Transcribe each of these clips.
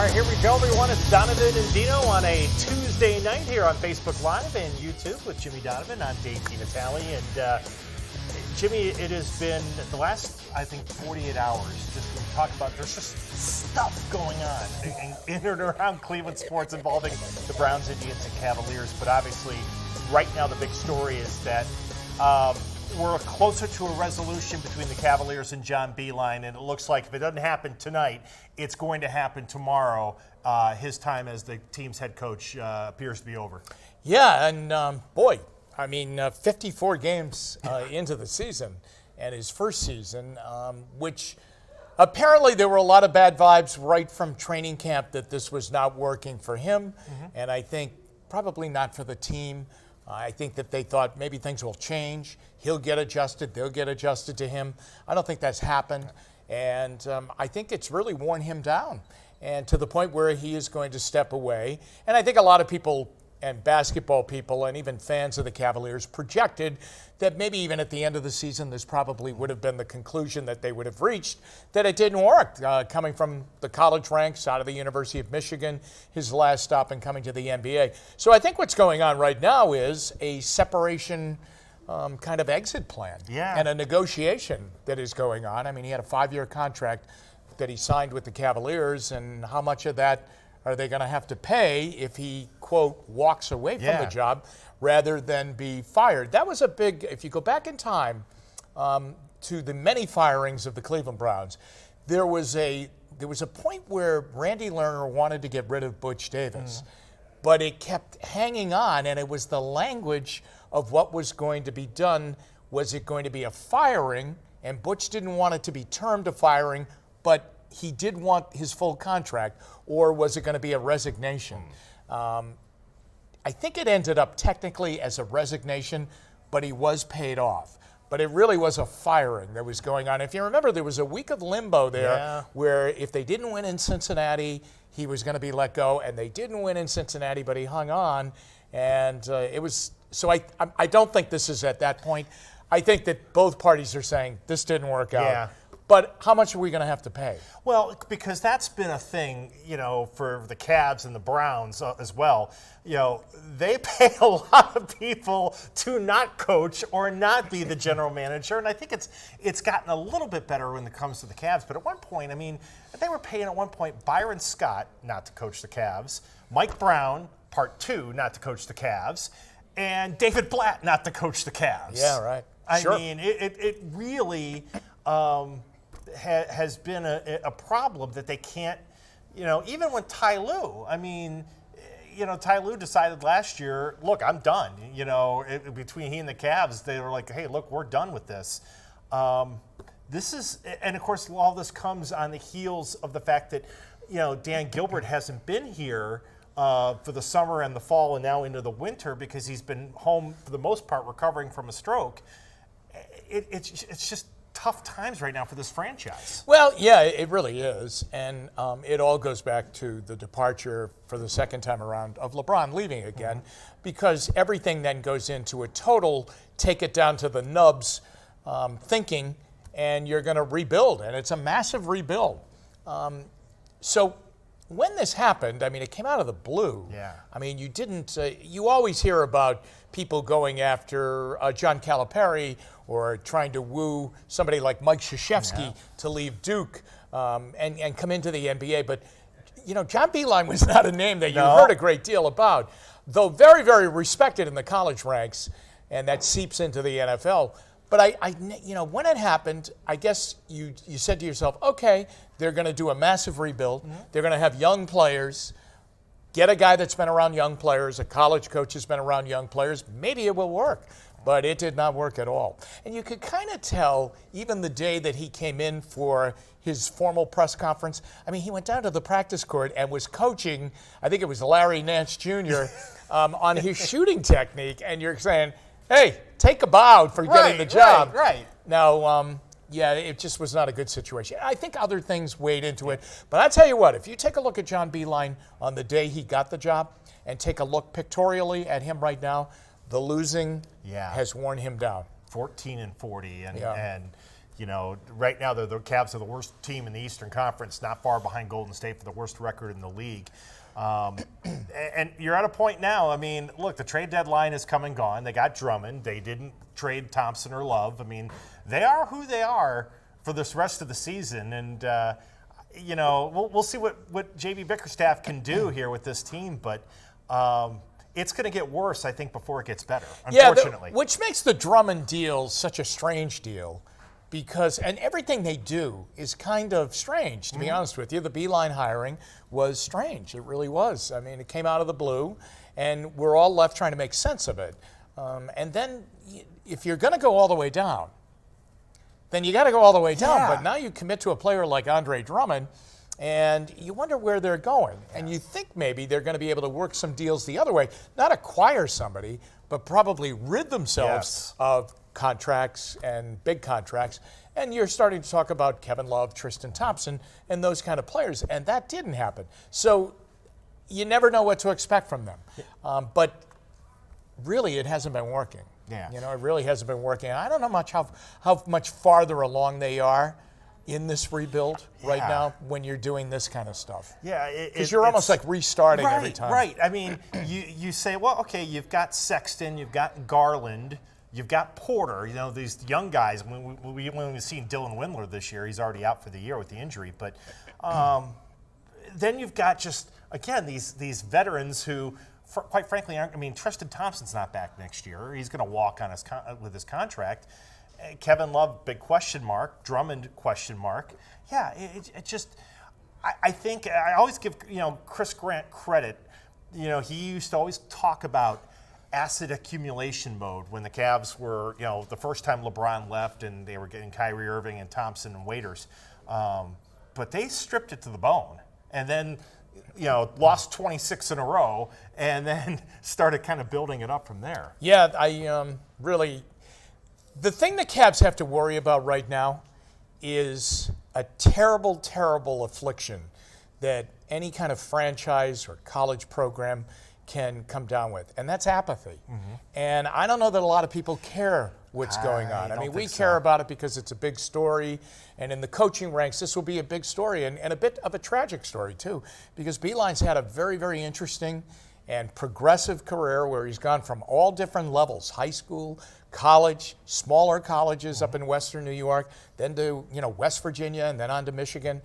right, here we go, everyone. It's Donovan and Dino on a Tuesday night here on Facebook Live and YouTube with Jimmy Donovan. I'm DeNatale. And Jimmy, it has been the last, I think, 48 hours. Just when we talk about, there's just stuff going on in and around Cleveland sports involving the Browns, Indians, and Cavaliers. But obviously, right now, the big story is that we're closer to a resolution between the Cavaliers and John Beilein, and it looks like if it doesn't happen tonight, it's going to happen tomorrow. His time as the team's head coach appears to be over. Yeah, and boy, I mean, 54 games into the season, and his first season, which apparently there were a lot of bad vibes right from training camp that this was not working for him, and I think probably not for the team. I think that they thought maybe things will change. He'll get adjusted. They'll get adjusted to him. I don't think that's happened. And I think it's really worn him down, and to the point where he is going to step away. And I think a lot of people and basketball people and even fans of the Cavaliers projected that maybe even at the end of the season, this probably would have been the conclusion that they would have reached, that it didn't work. Coming from the college ranks out of the University of Michigan, his last stop and coming to the NBA. So I think what's going on right now is a separation kind of exit plan and a negotiation that is going on. I mean, he had a 5-year contract that he signed with the Cavaliers, and how much of that are they going to have to pay if he, quote, walks away from the job rather than be fired? That was a big, if you go back in time to the many firings of the Cleveland Browns, there was a point where Randy Lerner wanted to get rid of Butch Davis, but it kept hanging on, and it was the language of what was going to be done. Was it going to be a firing? And Butch didn't want it to be termed a firing, but he did want his full contract, or was it going to be a resignation? I think it ended up technically as a resignation, but he was paid off. But it really was a firing that was going on. If you remember, there was a week of limbo there where if they didn't win in Cincinnati, he was going to be let go, and they didn't win in Cincinnati, but he hung on. And it was, so I don't think this is at that point. I think that both parties are saying this didn't work out. Yeah. But how much are we going to have to pay? Well, because that's been a thing, you know, for the Cavs and the Browns as well. You know, they pay a lot of people to not coach or not be the general manager, and I think it's gotten a little bit better when it comes to the Cavs. But at one point, I mean, they were paying at one point Byron Scott not to coach the Cavs, Mike Brown, part 2, not to coach the Cavs, and David Blatt not to coach the Cavs. Yeah, right. I mean, it really has been a problem that they can't, you know, even when Ty Lue, I mean, you know, Ty Lue decided last year, look, I'm done. You know, between he and the Cavs, they were like, hey, look, we're done with this. This is, and of course, all this comes on the heels of the fact that, you know, Dan Gilbert hasn't been here for the summer and the fall and now into the winter because he's been home for the most part recovering from a stroke. It's just tough times right now for this franchise. Well, yeah, it really is. And it all goes back to the departure for the second time around of LeBron leaving again, because everything then goes into a total take it down to the nubs thinking, and you're going to rebuild. And it's a massive rebuild. So when this happened, I mean, it came out of the blue. Yeah. I mean, you didn't, you always hear about people going after John Calipari or trying to woo somebody like Mike Krzyzewski to leave Duke and come into the NBA. But, you know, John Beilein was not a name that you heard a great deal about, though very, very respected in the college ranks, and that seeps into the NFL. But you know, when it happened, I guess you said to yourself, okay, they're going to do a massive rebuild. They're going to have young players. Get a guy that's been around young players, a college coach has been around young players. Maybe it will work. But it did not work at all. And you could kind of tell, even the day that he came in for his formal press conference, I mean, he went down to the practice court and was coaching, I think it was Larry Nance Jr., on his shooting technique. And you're saying, hey, take a bow for getting the job. Right. Now, yeah, it just was not a good situation. I think other things weighed into it. But I tell you what, if you take a look at John Beilein on the day he got the job and take a look pictorially at him right now, the losing has worn him down. 14-40, and Right now the Cavs are the worst team in the Eastern Conference, not far behind Golden State for the worst record in the league. And you're at a point now. I mean, look, the trade deadline is come and gone. They got Drummond. They didn't trade Thompson or Love. I mean, they are who they are for this rest of the season. And, we'll see what J.B. Bickerstaff can do here with this team. But it's going to get worse, I think, before it gets better, unfortunately. Which makes the Drummond deal such a strange deal. And everything they do is kind of strange, to be honest with you. The Beilein hiring was strange. It really was. I mean, it came out of the blue, and we're all left trying to make sense of it. And then if you're going to go all the way down, then you got to go all the way down. Yeah. But now you commit to a player like Andre Drummond, and you wonder where they're going. Yeah. And you think maybe they're going to be able to work some deals the other way, not acquire somebody, but probably rid themselves of contracts and big contracts, and you're starting to talk about Kevin Love, Tristan Thompson, and those kind of players, and that didn't happen. So you never know what to expect from them. But really, it hasn't been working. Yeah. It really hasn't been working. I don't know how much farther along they are in this rebuild right now when you're doing this kind of stuff. Yeah. Because you're almost like restarting every time. Right. I mean, you say, well, okay, you've got Sexton, you've got Garland, you've got Porter, these young guys. When we've seen Dylan Windler this year, he's already out for the year with the injury. But then you've got just, again, these veterans who, quite frankly, aren't. I mean, Tristan Thompson's not back next year. He's going to walk on with his contract. Kevin Love, big question mark. Drummond, question mark. Yeah, it just, I think, I always give, Chris Grant credit. He used to always talk about asset accumulation mode when the Cavs were, the first time LeBron left and they were getting Kyrie Irving and Thompson and Waiters. But they stripped it to the bone and then, lost 26 in a row and then started kind of building it up from there. Yeah, the thing the Cavs have to worry about right now is a terrible, terrible affliction that any kind of franchise or college program can come down with, and that's apathy. And I don't know that a lot of people care what's going on. I mean, we care about it because it's a big story, and in the coaching ranks, this will be a big story and a bit of a tragic story, too, because Beilein's had a very, very interesting and progressive career where he's gone from all different levels, high school, college, smaller colleges up in Western New York, then to West Virginia, and then on to Michigan.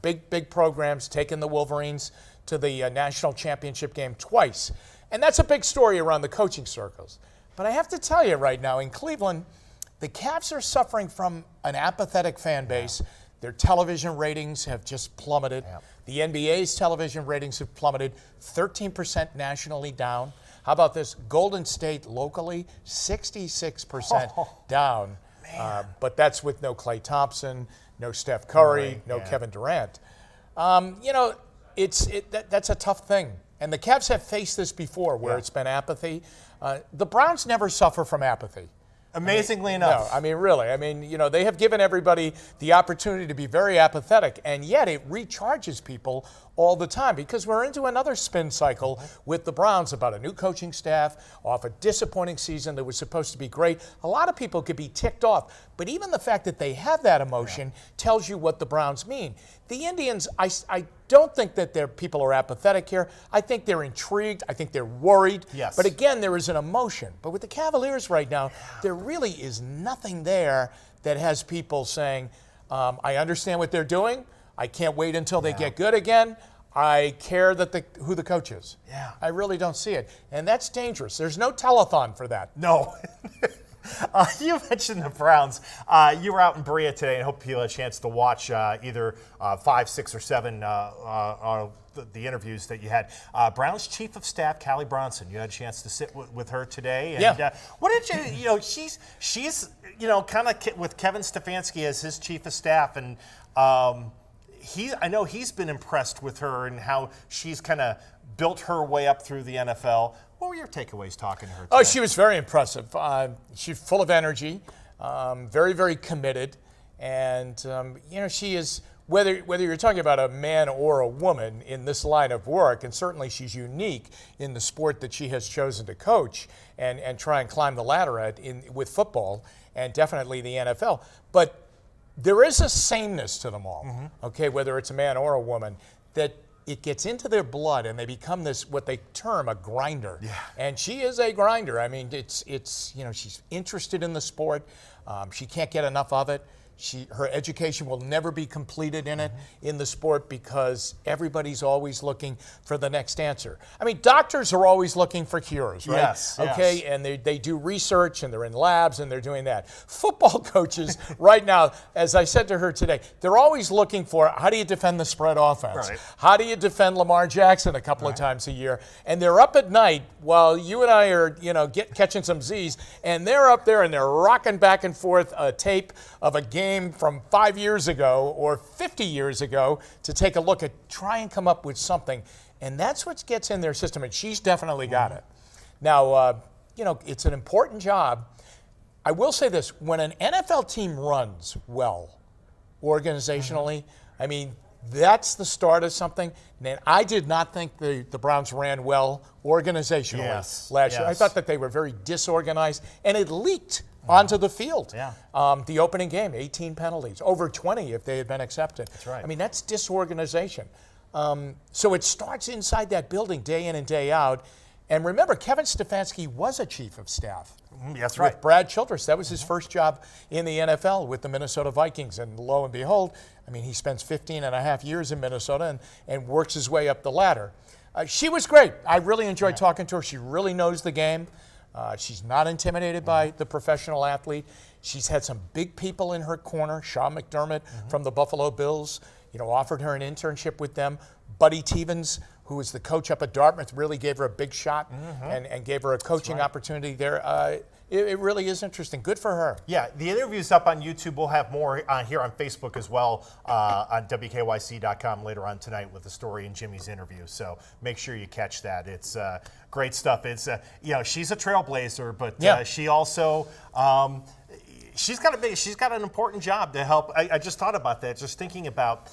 Big programs, taking the Wolverines to the national championship game twice. And that's a big story around the coaching circles. But I have to tell you right now, in Cleveland, the Cavs are suffering from an apathetic fan base. Yeah. Their television ratings have just plummeted. Yeah. The NBA's television ratings have plummeted, 13% nationally down. How about this? Golden State locally, 66% down. But that's with no Klay Thompson, no Steph Curry, no Kevin Durant. That's a tough thing. And the Cavs have faced this before where it's been apathy. The Browns never suffer from apathy. Amazingly enough. No, really. They have given everybody the opportunity to be very apathetic, and yet it recharges people all the time because we're into another spin cycle with the Browns about a new coaching staff, off a disappointing season that was supposed to be great. A lot of people could be ticked off, but even the fact that they have that emotion tells you what the Browns mean. The Indians, I don't think that their people are apathetic here. I think they're intrigued. I think they're worried. Yes. But again, there is an emotion. But with the Cavaliers right now, there really is nothing there that has people saying, I understand what they're doing. I can't wait until they get good again. I care who the coach is. Yeah. I really don't see it. And that's dangerous. There's no telethon for that. No. You mentioned the Browns. You were out in Berea today, and I hope you had a chance to watch either 5, 6, or 7 the interviews that you had. Browns Chief of Staff, Callie Brownson. You had a chance to sit with her today. And, what did she's kind of with Kevin Stefanski as his Chief of Staff, and I know he's been impressed with her and how she's kind of built her way up through the NFL. What were your takeaways talking to her today? Oh, she was very impressive. She's full of energy, very, very committed. And, she is whether you're talking about a man or a woman in this line of work, and certainly she's unique in the sport that she has chosen to coach and try and climb the ladder with football and definitely the NFL. But there is a sameness to them all, okay, whether it's a man or a woman, that it gets into their blood and they become this, what they term a grinder. Yeah. And she is a grinder. I mean, it's she's interested in the sport. She can't get enough of it. Her education will never be completed in it, in the sport, because everybody's always looking for the next answer. I mean, doctors are always looking for cures, right? Yes. Okay, and they do research and they're in labs and they're doing that. Football coaches right now, as I said to her today, they're always looking for, how do you defend the spread offense? Right. How do you defend Lamar Jackson a couple of times a year? And they're up at night while you and I are, catching some Z's, and they're up there and they're rocking back and forth a tape of a game from 5 years ago or 50 years ago to take a look at, try and come up with something. And that's what gets in their system, and she's definitely got it. Now, it's an important job. I will say this, when an NFL team runs well organizationally, I mean, that's the start of something. And I did not think the Browns ran well organizationally last year. I thought that they were very disorganized, and it leaked onto the field. Yeah. The opening game, 18 penalties, over 20 if they had been accepted. That's right. I mean, that's disorganization. So it starts inside that building day in and day out. And remember, Kevin Stefanski was a chief of staff. That's right. With Brad Childress. That was his first job in the NFL with the Minnesota Vikings. And lo and behold, I mean, he spends 15 and a half years in Minnesota and works his way up the ladder. She was great. I really enjoyed talking to her. She really knows the game. She's not intimidated by the professional athlete. She's had some big people in her corner. Sean McDermott from the Buffalo Bills, offered her an internship with them. Buddy Tevens, who was the coach up at Dartmouth, really gave her a big shot and gave her a coaching opportunity there. It really is interesting. Good for her. Yeah, the interview's up on YouTube. We'll have more here on Facebook as well, on WKYC.com later on tonight with the story and Jimmy's interview. So make sure you catch that. It's great stuff. It's she's a trailblazer, but she also she's got an important job to help. I just thought about that, just thinking about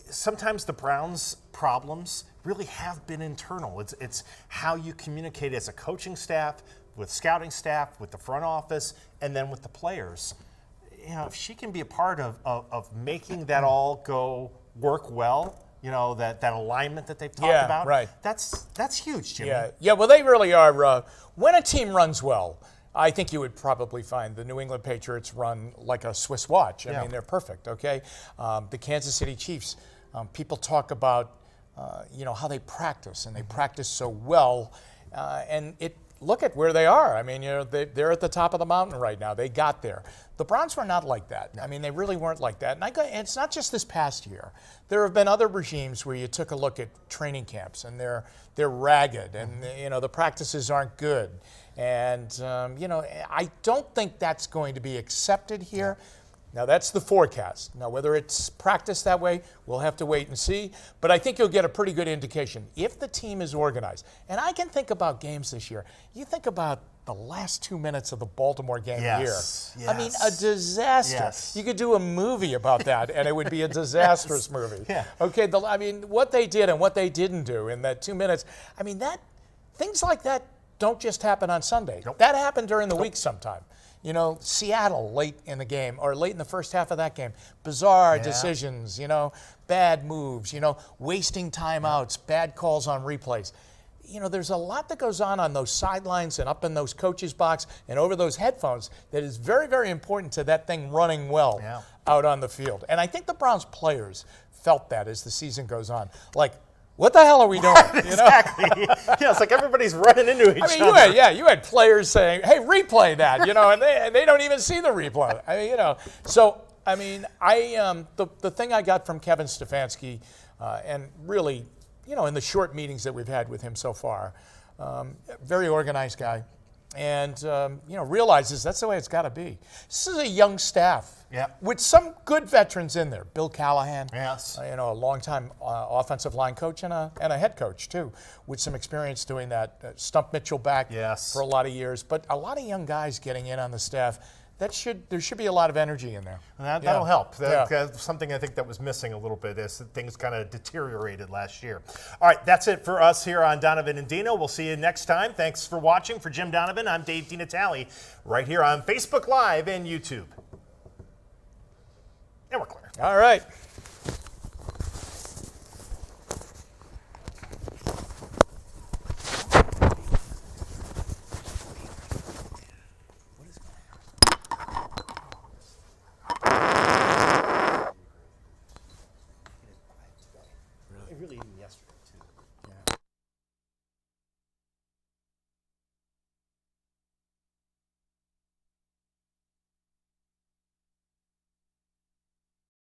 sometimes the Browns' problems really have been internal. It's how you communicate as a coaching staff, with scouting staff, with the front office, and then with the players. If she can be a part of making that all work well, that alignment that they've talked about, right. That's huge, Jimmy. Yeah. Well, they really are. When a team runs well, I think you would probably find the New England Patriots run like a Swiss watch. I mean, they're perfect, okay? The Kansas City Chiefs, people talk about, how they practice, and they practice so well, and look at where they are. I mean, they're at the top of the mountain right now. They got there. The Browns were not like that. I mean, they really weren't like that. And it's not just this past year. There have been other regimes where you took a look at training camps, and they're ragged, and the practices aren't good. And I don't think that's going to be accepted here. Now, that's the forecast. Now, whether it's practiced that way, we'll have to wait and see. But I think you'll get a pretty good indication if the team is organized. And I can think about games this year. You think about the last 2 minutes of the Baltimore game here. I mean, a disaster. Yes. You could do a movie about that, and it would be a disastrous movie. Yeah. Okay, what they did and what they didn't do in that 2 minutes, I mean, things like that don't just happen on Sunday. Nope. That happened during the week sometime. Seattle late in the game or late in the first half of that game. Bizarre decisions, bad moves, wasting timeouts, bad calls on replays. There's a lot that goes on those sidelines and up in those coaches' box and over those headphones that is very, very important to that thing running well out on the field. And I think the Browns players felt that as the season goes on. Like, what the hell are we doing? Exactly. It's like everybody's running into each other. You had players saying, "Hey, replay that," and they don't even see the replay. So the thing I got from Kevin Stefanski, and really, in the short meetings that we've had with him so far, very organized guy, and realizes that's the way it's got to be. This is a young staff. With some good veterans in there. Bill Callahan, a longtime offensive line coach and a head coach too, with some experience doing that. Stump Mitchell back for a lot of years, but a lot of young guys getting in on the staff there should be a lot of energy in there. That'll help. Yeah. That's something I think that was missing a little bit as things kind of deteriorated last year. All right, that's it for us here on Donovan and Dino. We'll see you next time. Thanks for watching. For Jim Donovan, I'm Dave DeNatale, right here on Facebook Live and YouTube. And we're clear. All right.